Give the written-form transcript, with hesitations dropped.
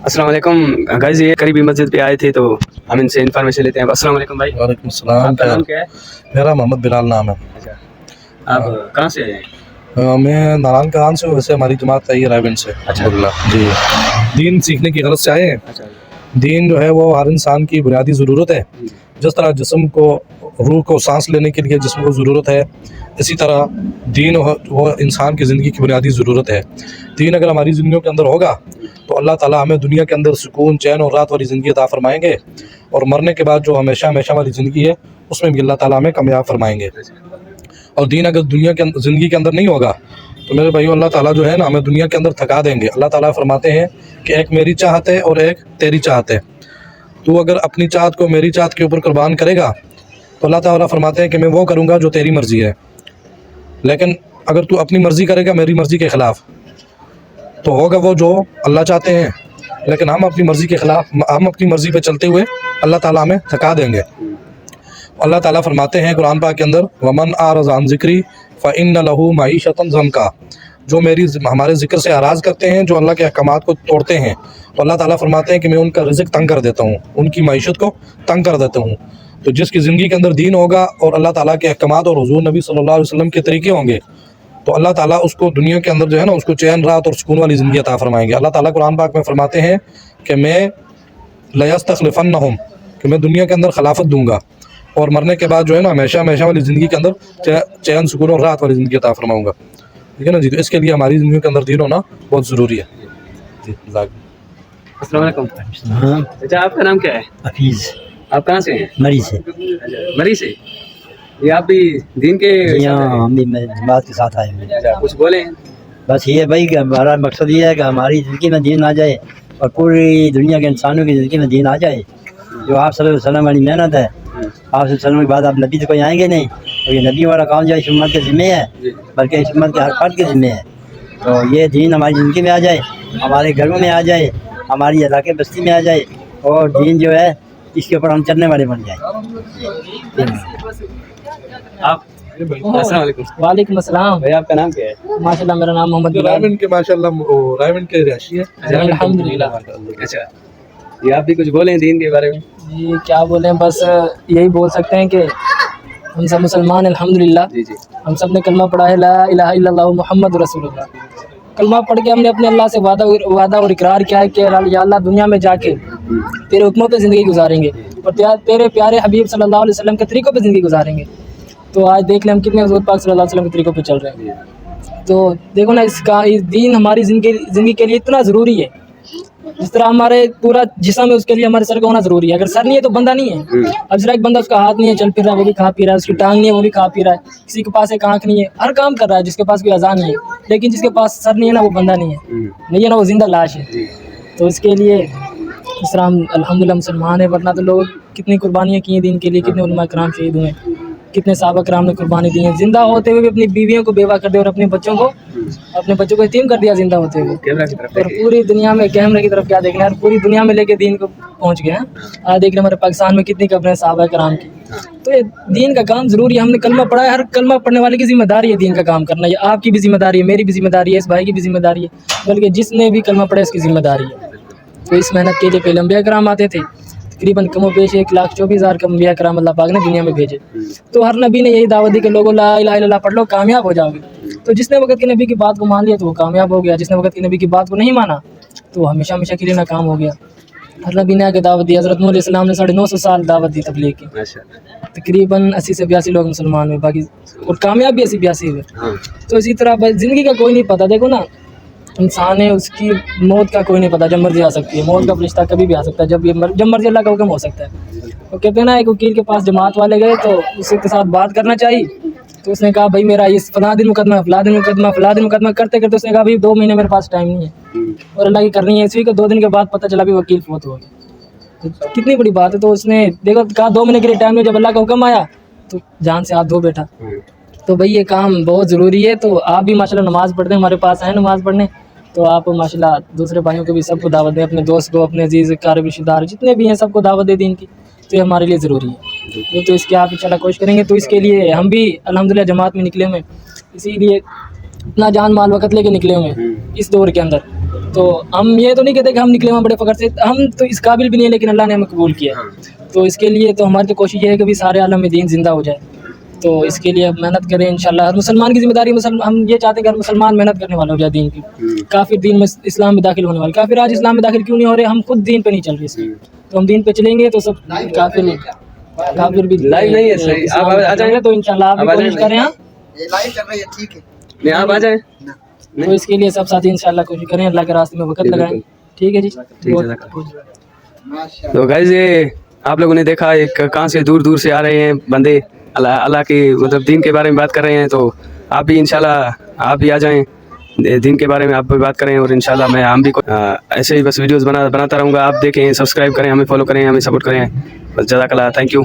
अस्सलाम वालेकुम गाइस, ये करीबी मस्जिद पे आए थे तो हम इनसे इन्फॉर्मेशन लेते हैं। अस्सलाम वालेकुम भाई। वालेकुम सलाम। आपका नाम क्या है? मेरा मोहम्मद बिलाल नाम है। अच्छा, आप कहाँ से आए हैं? मैं नारायण करान से हूँ, वैसे हमारी जमात आई है रायबंद से। अच्छा। अल्हम्दुलिल्लाह जी। दीन सीखने की गरज से आए हैं। अच्छा दीन जो है वो हर इंसान की बुनियादी ज़रूरत है। जी। जिस तरह जिस्म को, रूह को सांस लेने के लिए जिस्म को ज़रूरत है, इसी तरह दीन वो इंसान की ज़िंदगी की बुनियादी ज़रूरत है। दीन अगर हमारी ज़िंदगियों के अंदर होगा तो अल्लाह ताला हमें दुनिया के अंदर सुकून, चैन और राहत वाली ज़िंदगी अता फरमाएंगे, और मरने के बाद जो हमेशा हमेशा वाली ज़िंदगी है उसमें भी अल्लाह ताला हमें कामयाब फरमाएंगे। और दीन अगर दुनिया के ज़िंदगी के अंदर नहीं होगा तो मेरे भाइयों अल्लाह ताला जो है ना हमें दुनिया के अंदर थका देंगे। अल्लाह ताला फरमाते हैं कि एक मेरी चाहत है और एक तेरी चाहत है। तू अगर अपनी चाहत को मेरी चाहत के ऊपर कुर्बान करेगा तो अल्लाह ताला फरमाते हैं कि मैं वो करूँगा जो तेरी मर्ज़ी है। लेकिन अगर तू अपनी मर्ज़ी करेगा मेरी मर्ज़ी के ख़िलाफ़ तो होगा वो जो अल्लाह चाहते हैं। लेकिन हम अपनी मर्ज़ी के ख़िलाफ़, हम अपनी मर्ज़ी पे चलते हुए अल्लाह ताला हमें थका देंगे। अल्लाह ताला फरमाते हैं कुरान पाक के अंदर, वमन आरज़ अन ज़िक्री फ़इन्न लहू मईशतन ज़ंका। जो मेरी हमारे ज़िक्र से आराज़ करते हैं, जो अल्लाह के अहकामात को तोड़ते हैं, तो अल्लाह ताला फरमाते हैं कि मैं उनका रिज़्क़ तंग कर देता हूँ, उनकी मईशत को तंग कर देता हूँ। तो जिसकी ज़िंदगी के अंदर दीन होगा और अल्लाह ताला के अहकामात और हुज़ूर नबी सल्लल्लाहु अलैहि वसल्लम के तरीके होंगे तो अल्लाह ताला उसको दुनिया के अंदर जो है ना उसको चैन, राहत और सुकून वाली ज़िंदगी अता फरमाएंगे। अल्लाह ताला कुरान पाक में फरमाते हैं कि मैं लयस्तखलिफ़न्नहुम, कि मैं दुनिया के अंदर खिलाफत दूंगा और मरने के बाद जो है ना हमेशा हमेशा वाली ज़िंदगी के अंदर चैन, सुकून और राहत वाली ज़िंदगी अता फरमाऊँगा। ठीक है ना जी। तो इसके लिए हमारी ज़िंदगी के अंदर दीन होना बहुत ज़रूरी है जी। अस्सलाम वालेकुम। हाँ, अच्छा, आपका नाम क्या है? हफीज़ आप कहाँ से हैं? मरी से। मरी से। ये आप भी दीन के जी साथ हाँ, हैं? हम भी जमात के साथ आए हुए हैं। अच्छा, कुछ बोले? बस ये भाई कि हमारा मकसद ये है कि हमारी ज़िंदगी में दीन आ जाए और पूरी दुनिया के इंसानों की ज़िंदगी में दीन आ जाए। जो आप सल्लल्लाहु अलैहि वसल्लम वाली मेहनत है, आप सल्लल्लाहु अलैहि वसल्लम के बाद आप नबी तो कोई आएंगे नहीं, और ये नबी वाला काम जो है इस उम्मत के ज़िम्मे है, बल्कि इस उम्मत के हर फर्द के ज़िम्मे है। तो ये दीन हमारी ज़िंदगी में आ जाए, हमारे घरों में आ जाए, हमारी इलाके बस्ती में आ जाए, और दीन जो है इसके ऊपर हम चलने वाले बन जाए। आप? अस्सलाम वालेकुम। वालेकुम अस्सलाम। भाई, आपका नाम क्या है? माशाल्लाह, मेरा नाम मोहम्मद बिलाल। रायबंद के माशाल्लाह रायबंद के रिहायशी है। अल्हम्दुलिल्लाह। अच्छा, ये आप भी कुछ बोलें दीन के बारे में? जी क्या बोलें, बस यही बोल सकते हैं कि हम सब मुसलमान अल्हम्दुलिल्लाह। जी जी। हम सब ने कलमा पढ़ा है, ला इलाहा इल्लल्लाह मुहम्मद रसूलुल्लाह। कलमा पढ़ के हमने अपने अल्लाह से वादा और इकरार किया है कि या अल्लाह दुनिया में जाके तेरे हुक्मों पे ज़िंदगी गुजारेंगे और तेरे प्यारे हबीब सल्लल्लाहु अलैहि वसल्लम के तरीक़ों पे ज़िंदगी गुजारेंगे। तो आज देख लें हम कितने हुज़ूर पाक सल्लल्लाहु अलैहि वसल्लम के तरीक़ों पे चल रहे हैं। तो देखो ना, इस दीन हमारी ज़िंदगी के लिए इतना ज़रूरी है। जिस तरह हमारे पूरा जिस्म है उसके लिए हमारे सर का होना ज़रूरी है। अगर सर नहीं है तो बंदा नहीं है। अब जरा एक बंदा, उसका हाथ नहीं है, चल फिर रहा है, वो भी खा पी रहा है, उसकी टांग नहीं है, वो भी खा पी रहा है, किसी के पास एक आँख नहीं है, हर काम कर रहा है, जिसके पास कोई अज़ा नहीं है, लेकिन जिसके पास सर नहीं है ना वो बंदा नहीं है, नहीं है ना वो ज़िंदा लाश है। तो इसके लिए इस तरह हम अल्हम्दुलिल्लाह मुसलमान है, वरना तो लोग कितनी कुर्बानियाँ की हैं दीन के लिए, कितने उलमा कराम शहीद हुए, कितने सहाबा कराम ने कुर्बानी दी है, जिंदा होते हुए भी अपनी बीवियों को बेवा कर दिया और अपने बच्चों को यतीम कर दिया जिंदा होते हुए। कैमरा की तरफ और पूरी दुनिया में, कैमरे की तरफ क्या देखना है, पूरी दुनिया में लेके दीन को पहुंच गए हैं। आज देख रहे हमारे पाकिस्तान में कितनी कब्रें सहाबा कराम की। तो ये दीन का काम ज़रूरी है। हमने कलमा पढ़ा है, हर कलमा पढ़ने वाले की जिम्मेदारी है दीन का काम करना। ये आपकी भी जिम्मेदारी है, मेरी भी जिम्मेदारी है, इस भाई की भी जिम्मेदारी है, बल्कि जिसने भी कलमा पढ़ा इसकी जिम्मेदारी है। तो इस मेहनत के लिए पहले अंबिया कराम आते थे, तकरीबन कम पेश 1,24,000 का अंबिया कराम अल्लाह पाक ने दुनिया में भेजे। तो हर नबी ने यही दावत दी कि लोगों ला इलाहा इल्लल्लाह पढ़ लो, कामयाब हो जाओगे। तो जिसने वक्त के नबी की बात को मान लिया तो वो कामयाब हो गया, जिसने वक्त के नबी की बात को नहीं माना तो हमेशा हमेशा के लिए नाकाम हो गया। हर नबी ने आगे दावत दी। हज़रत नूह अलैहिस्सलाम ने 950 साल दावत दी तबलीग की, तकरीबन 80 से 82 लोग मुसलमान हुए, बाकी और कामयाब भी 80-82 हुए। तो इसी तरह ज़िंदगी का कोई नहीं पता। देखो ना, इंसान है, उसकी मौत का कोई नहीं पता, जब मर्जी आ सकती है, मौत का फरिश्ता कभी भी आ सकता है, जब मर्जी अल्लाह का हुक्म हो सकता है। तो कहते हैं ना, एक वकील के पास जमात वाले गए तो उसके साथ बात करना चाहिए, तो उसने कहा भाई मेरा इस फला दिन मुकदमा, फला दिन मुकदमा करते करते उसने कहा भाई 2 महीने मेरे पास टाइम नहीं है और अल्लाह की करनी है। इसी को 2 दिन के बाद पता चला भी वकील फौत हो गया। तो कितनी बड़ी बात है। तो उसने देखो कहा 2 महीने के लिए टाइम नहीं, जब अल्लाह का हुक्म आया तो जान से हाथ धो बैठा। तो भाई ये काम बहुत ज़रूरी है। तो आप भी माशाल्लाह नमाज़ पढ़ते हैं, हमारे पास आए नमाज़ पढ़ने, तो आप माशाल्लाह दूसरे भाइयों को भी सबको दावत दें, अपने दोस्त को, अपने अजीज़ कारब रिश्तेदार जितने भी हैं सबको दावत दे दीन की। तो ये हमारे लिए ज़रूरी है। तो इसकी आप इंशाल्लाह कोशिश करेंगे। तो इसके लिए हम भी अल्हम्दुलिल्लाह जमात में निकले हुए, इसीलिए इतना जान माल वक़्त लेके निकले हुए इस दौर के अंदर। تو ہم یہ تو نہیں کہتے کہ ہم نکلے وہاں بڑے فخر سے, ہم تو اس قابل بھی نہیں ہیں, لیکن اللہ نے ہمیں قبول کیا. تو اس کے لیے تو ہماری تو کوشش یہ ہے کہ بھی سارے عالم میں دین زندہ ہو جائے. تو اس کے لیے محنت کریں انشاءاللہ. ہر مسلمان کی ذمہ داری, ہم یہ چاہتے ہیں کہ ہر مسلمان محنت کرنے والا ہو جائے دین کی. کافر دین میں اسلام میں داخل ہونے والے, کافر آج اسلام میں داخل کیوں نہیں ہو رہے؟ ہم خود دین پہ نہیں چل رہے اس لیے. تو ہم دین پہ چلیں گے تو سب کافر بھی لائیو نہیں ہے صحیح, آپ آ جائیں تو انشاءاللہ آپ بھی کوشش کریں. ہاں نہیں آپ آ جائیں. تو اس کے لیے سب ساتھی انشاءاللہ کوشش کریں, اللہ کے راستے میں وقت لگائیں. ٹھیک ہے جی. تو گائز یہ آپ لوگوں نے دیکھا ایک کہاں سے دور دور سے آ رہے ہیں بندے, اللہ کی مطلب دین کے بارے میں بات کر رہے ہیں. تو آپ بھی انشاءاللہ آپ بھی آ جائیں, دین کے بارے میں آپ بھی بات کریں. اور انشاءاللہ ہم بھی ایسے ہی بس ویڈیوز بناتا رہوں گا. آپ دیکھیں, سبسکرائب کریں, ہمیں فالو کریں, ہمیں سپورٹ کریں. بس جزاک اللہ, تھینک یو.